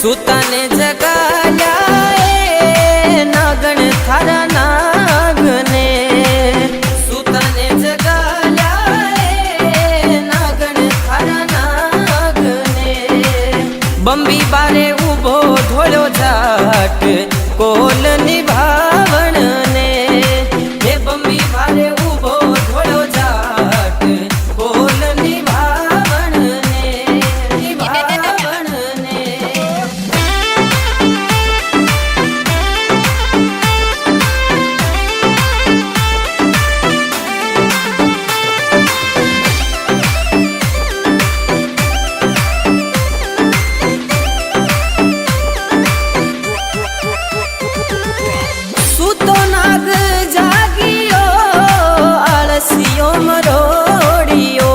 सुताने जगाया नागण थारा नागने सुताने जगाया नागण थारा नागने बंबी बारे उभो धोळो जाट कोल निभावण ने हे बंबी बारे उभो धोळो जाट कोल निभावण ने निभावण ने सुतो नाग जागियो आळसियो मरोडियो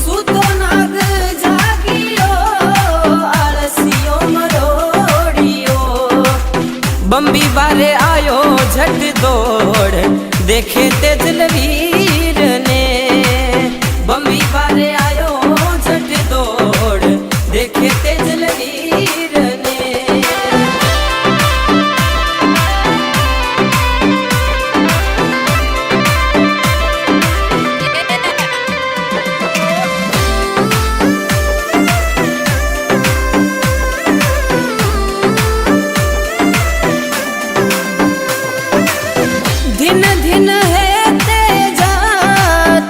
सुतो नाग जागियो आळसियो मरोडियो बंबी बारे आयो झट दौड़ देखे तेजलवीर ने बंबी बारे आयो झट दौड़ देखे तेजलवीर ने दिन दिन है तेजा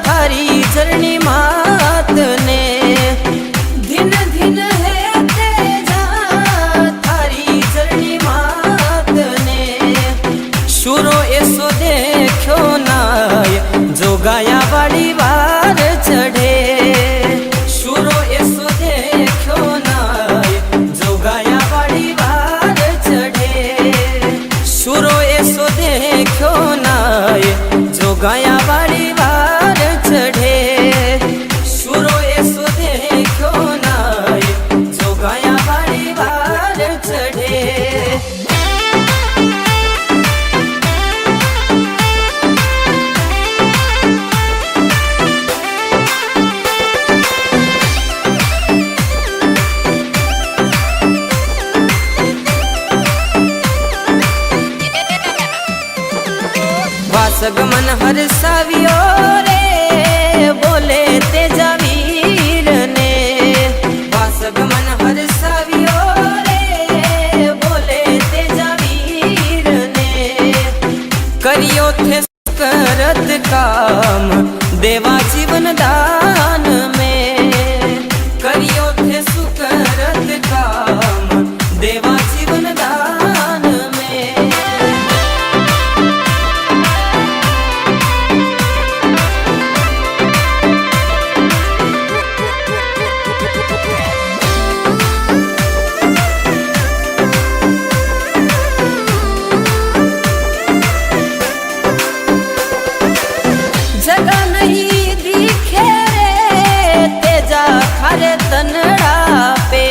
थारी चरणी मात ने दिन दिन है तेजा थारी चरणी मात ने शुरो ऐसो देखो नाय जो गाया वाली वार चढ़े शुरो ऐसो देखो नाय जो गाया वाली वार चढ़े शुरो ऐसो देखो नाय जो गाया वाली वार चढ़े शुरो ऐसो देखो नाय जो गाया वाली वार चढ़े वासगमन हर्षावियो रे बोले तेजा वीर ने वासगमन हर्षावियो रे बोले तेजा वीर ने करियो थे करत काम देवा जीवन दान में करियो थे सुकरत काम देवा जीवन दान में जगह नहीं दिखे रे तेजा खारे तनड़ा पे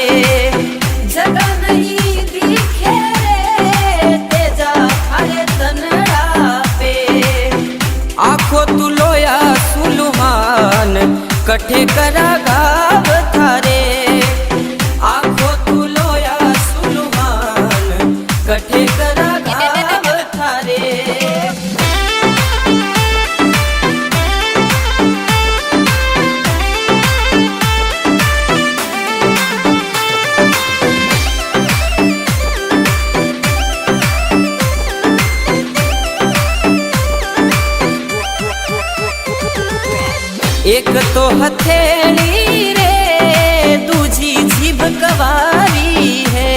जगह नहीं दिखे रे तेजा खारे तनड़ा पे आखो तू लोया सुलुमान कठे करा गाव थारे आखो तू लोया सुलुमान कठे करा गाव थारे एक तो हथेली रे दूजी जीभ कवारी है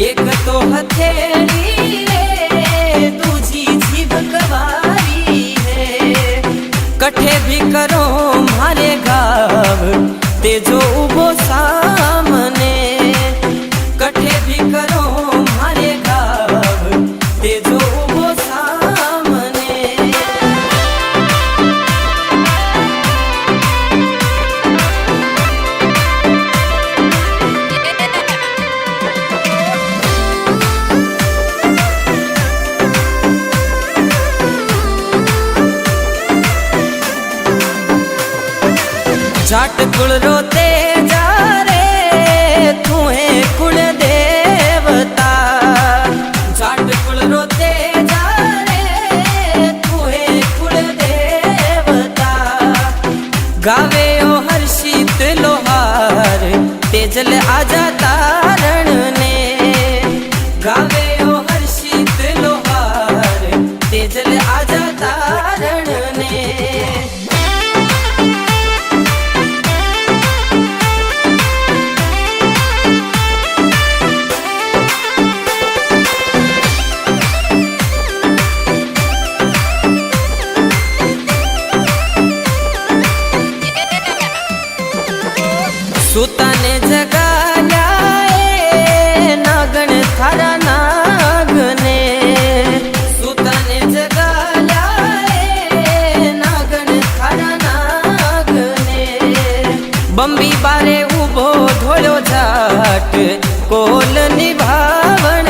एक तो हथेली रे दूजी जीभ कवारी है कठे भी करो मारे गाव तेजो उबो सामने कठे भी करो मारे गाव तेजो उबो सामने जाट कुल रोते जा रे तू है हर्षित लोहार तेजल आजा तारण ने गावे ओ हर्षित लोहार तेजल आजा तारण ने सुताने जगाल्या नागण थारा नागने सुताने जगाल्या नागण थारा नागने बंबी बारे उभो धोळ्यो जाट कोल निभावण